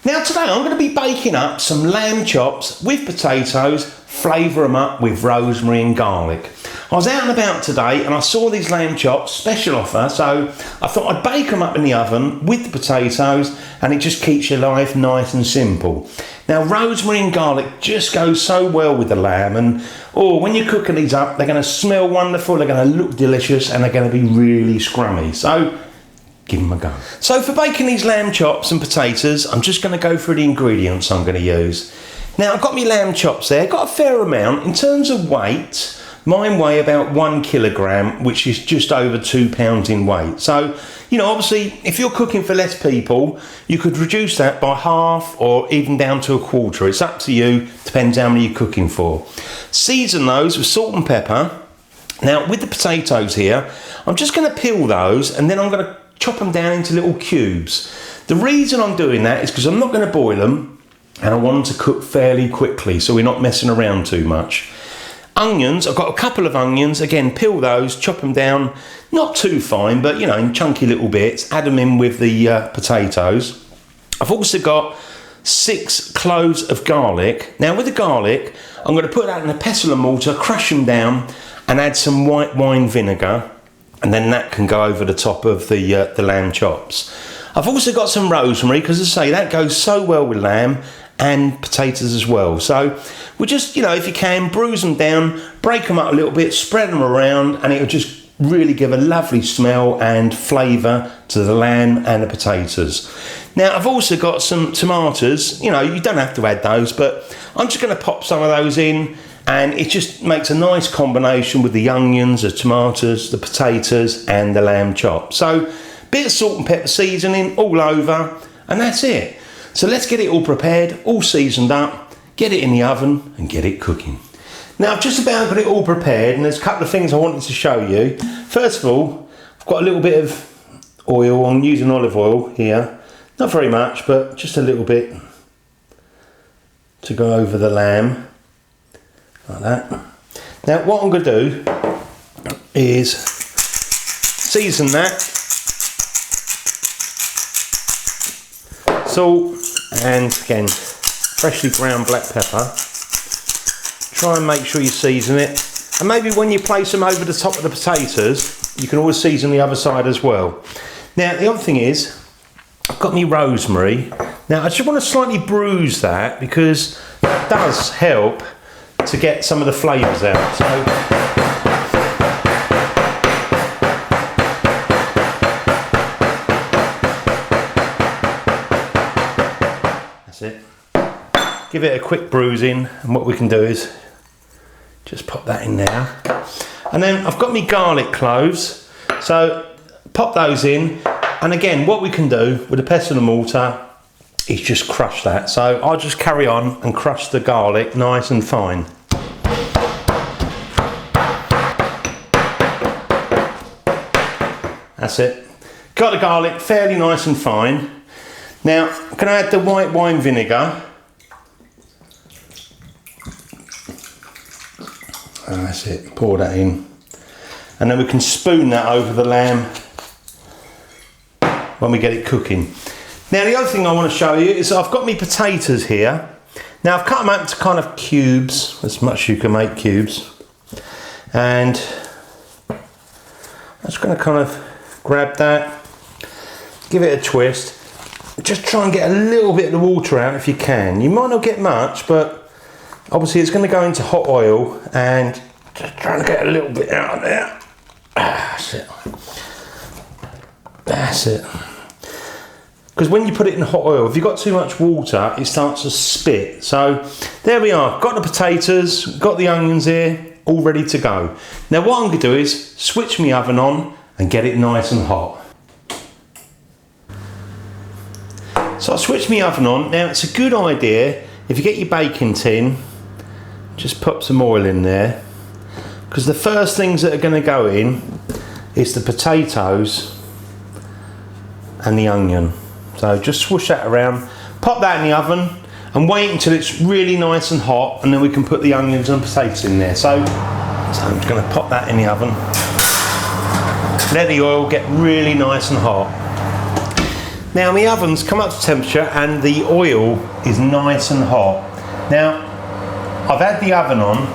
Now today I'm going to be baking up some lamb chops with potatoes, flavour them up with rosemary and garlic. I was out and about today and I saw these lamb chops, special offer, so I thought I'd bake them up in the oven with the potatoes, and it just keeps your life nice and simple. Now rosemary and garlic just go so well with the lamb, and when you're cooking these up, they're going to smell wonderful, they're going to look delicious, and they're going to be really scrummy. So give them a go. So for baking these lamb chops and potatoes, I'm just going to go through the ingredients I'm going to use. Now I've got my lamb chops there, got a fair amount. In terms of weight, mine weigh about 1 kilogram, which is just over 2 pounds in weight. So, obviously, if you're cooking for less people, you could reduce that by half or even down to a quarter. It's up to you, depends how many you're cooking for. Season those with salt and pepper. Now, with the potatoes here, I'm just going to peel those and then I'm going to chop them down into little cubes. The reason I'm doing that is because I'm not going to boil them and I want them to cook fairly quickly, so we're not messing around too much. Onions, I've got a couple of onions, again peel those, chop them down, not too fine, but in chunky little bits, add them in with the potatoes. I've also got 6 cloves of garlic. Now with the garlic, I'm going to put that in a pestle and mortar, crush them down and add some white wine vinegar, and then that can go over the top of the lamb chops. I've also got some rosemary, because as I say, that goes so well with lamb and potatoes as well. So we just, if you can, bruise them down, break them up a little bit, spread them around, and it'll just really give a lovely smell and flavour to the lamb and the potatoes. Now I've also got some tomatoes. You don't have to add those, but I'm just going to pop some of those in, and it just makes a nice combination with the onions, the tomatoes, the potatoes and the lamb chop. So bit of salt and pepper seasoning all over, and that's it. So let's get it all prepared, all seasoned up, get it in the oven and get it cooking. Now I've just about got it all prepared, and there's a couple of things I wanted to show you. First of all, I've got a little bit of oil. I'm using olive oil here. Not very much, but just a little bit to go over the lamb, like that. Now what I'm going to do is season that. Salt and again freshly ground black pepper. Try and make sure you season it, and maybe when you place them over the top of the potatoes, you can always season the other side as well. Now the other thing is, I've got my rosemary. Now I just want to slightly bruise that, because that does help to get some of the flavours out. So it. Give it a quick bruising, and what we can do is just pop that in there. And then I've got my garlic cloves, so pop those in, and again what we can do with a pestle and mortar is just crush that. So I'll just carry on and crush the garlic nice and fine. That's it. Got the garlic fairly nice and fine. Now, I'm going to add the white wine vinegar. And that's it, pour that in. And then we can spoon that over the lamb when we get it cooking. Now, the other thing I want to show you is I've got my potatoes here. Now, I've cut them out into kind of cubes, as much as you can make cubes. And I'm just going to kind of grab that, give it a twist. Just try and get a little bit of the water out if you can. You might not get much, but obviously it's going to go into hot oil, and just trying to get a little bit out of there. That's it. That's it. Because when you put it in hot oil, if you've got too much water, it starts to spit. So there we are. Got the potatoes, got the onions here, all ready to go. Now what I'm going to do is switch my oven on and get it nice and hot. So I switched my oven on. Now it's a good idea, if you get your baking tin, just put some oil in there, because the first things that are going to go in is the potatoes and the onion. So just swoosh that around, pop that in the oven and wait until it's really nice and hot, and then we can put the onions and potatoes in there. So I'm just going to pop that in the oven, let the oil get really nice and hot. Now my oven's come up to temperature and the oil is nice and hot. Now I've had the oven on,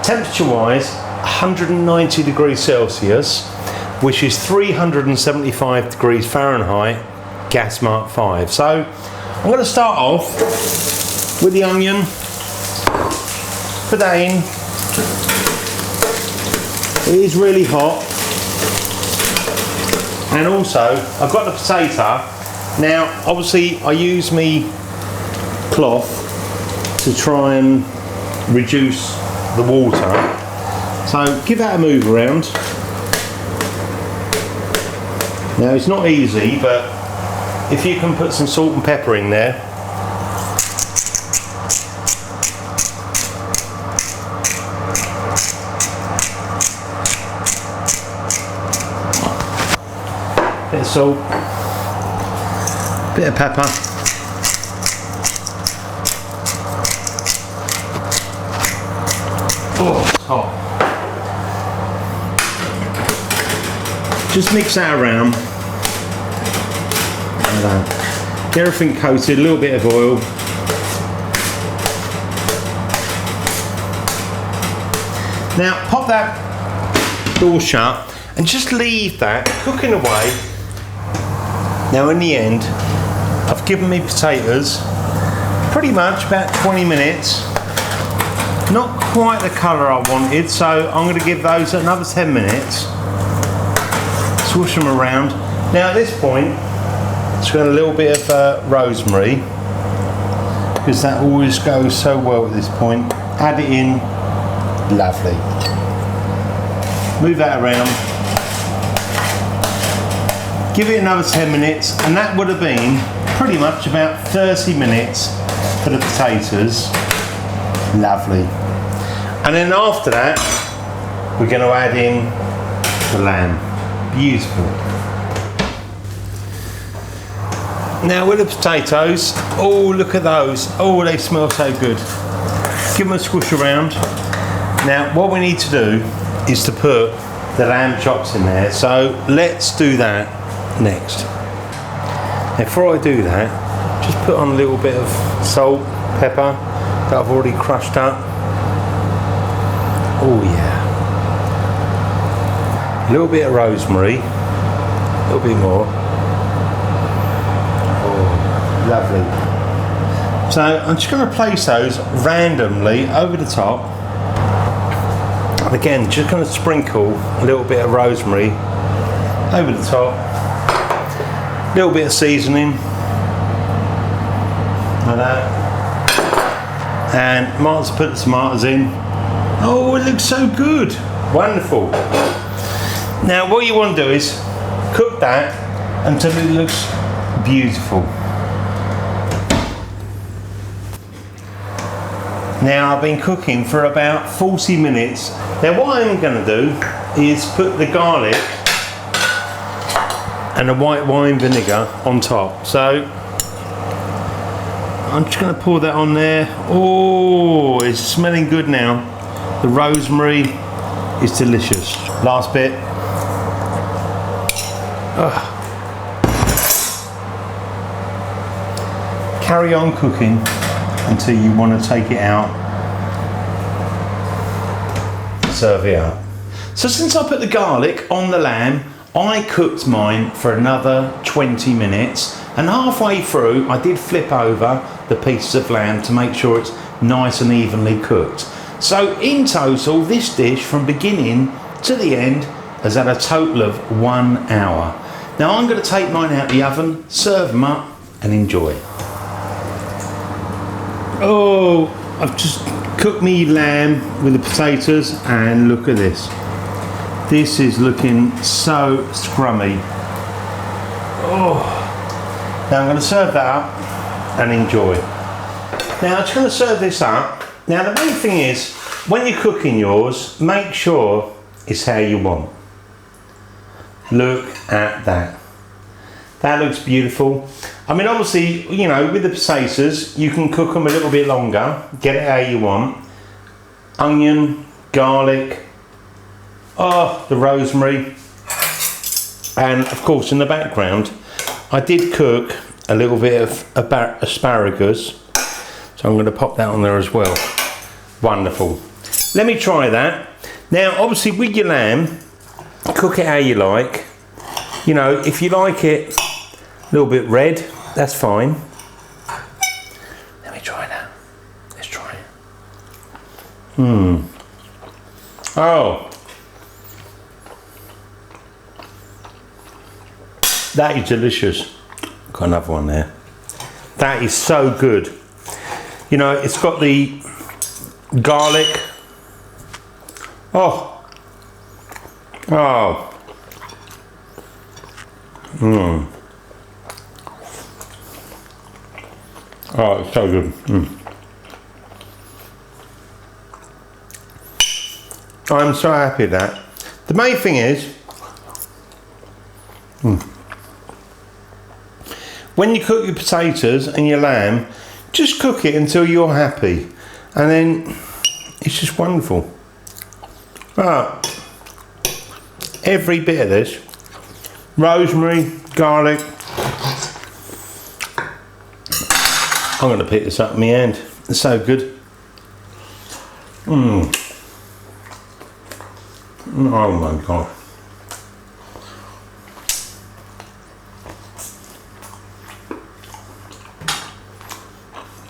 temperature wise 190 degrees Celsius, which is 375 degrees Fahrenheit, gas mark 5. So I'm going to start off with the onion, put that in. It is really hot. And also I've got the potato. Now obviously I use me cloth to try and reduce the water. So give that a move around. Now it's not easy, but if you can put some salt and pepper in there, bit of salt, bit of pepper, oh it's hot. Just mix that around. Get everything coated, a little bit of oil. Now pop that door shut and just leave that cooking away. Now in the end, I've given me potatoes pretty much about 20 minutes. Not quite the colour I wanted, so I'm going to give those another 10 minutes. Swoosh them around. Now at this point, just got a little bit of rosemary, because that always goes so well at this point. Add it in, lovely. Move that around. Give it another 10 minutes, and that would have been pretty much about 30 minutes for the potatoes. Lovely. And then after that, we're going to add in the lamb. Beautiful. Now with the potatoes, oh look at those, oh they smell so good. Give them a squish around. Now what we need to do is to put the lamb chops in there, so let's do that next. Now before I do that, just put on a little bit of salt, pepper that I've already crushed up. Oh yeah. A little bit of rosemary, a little bit more. Lovely. So I'm just going to place those randomly over the top. And again, just going to sprinkle a little bit of rosemary over the top. A little bit of seasoning. Like that. And might put the tomatoes in. Oh, it looks so good. Wonderful. Now what you want to do is cook that until it looks beautiful. Now I've been cooking for about 40 minutes. Now what I'm going to do is put the garlic and the white wine vinegar on top. So I'm just going to pour that on there. Oh, it's smelling good now. The rosemary is delicious. Last bit. Ugh. Carry on cooking until you want to take it out, serve it up. So since I put the garlic on the lamb, I cooked mine for another 20 minutes, and halfway through I did flip over the pieces of lamb to make sure it's nice and evenly cooked. So in total, this dish from beginning to the end has had a total of 1 hour. Now I'm going to take mine out the oven, serve them up and enjoy. Oh, I've just cooked me lamb with the potatoes and look at this. This is looking so scrummy. Oh, now I'm going to serve that up and enjoy. Now I'm just going to serve this up. Now the main thing is, when you're cooking yours, make sure it's how you want. Look at that. That looks beautiful. I mean, obviously, you know, with the potatoes, you can cook them a little bit longer, get it how you want. Onion, garlic, oh, the rosemary. And of course, in the background, I did cook a little bit of asparagus, so I'm going to pop that on there as well. Wonderful. Let me try that. Now, obviously, with your lamb, cook it how you like. You know, if you like it a little bit red, that's fine. Let me try that. Let's try it. Oh. That is delicious. Got another one there. That is so good. You know, it's got the garlic. Oh. Oh. Oh, it's so good. I'm so happy with that. The main thing is, when you cook your potatoes and your lamb, just cook it until you're happy, and then it's just wonderful. Every bit of this, rosemary, garlic. I'm going to pick this up in my hand. It's so good. Oh my God.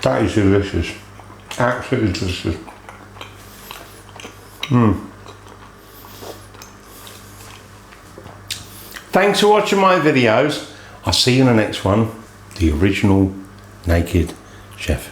That is delicious. Absolutely delicious. Thanks for watching my videos. I'll see you in the next one. The original Naked Chef.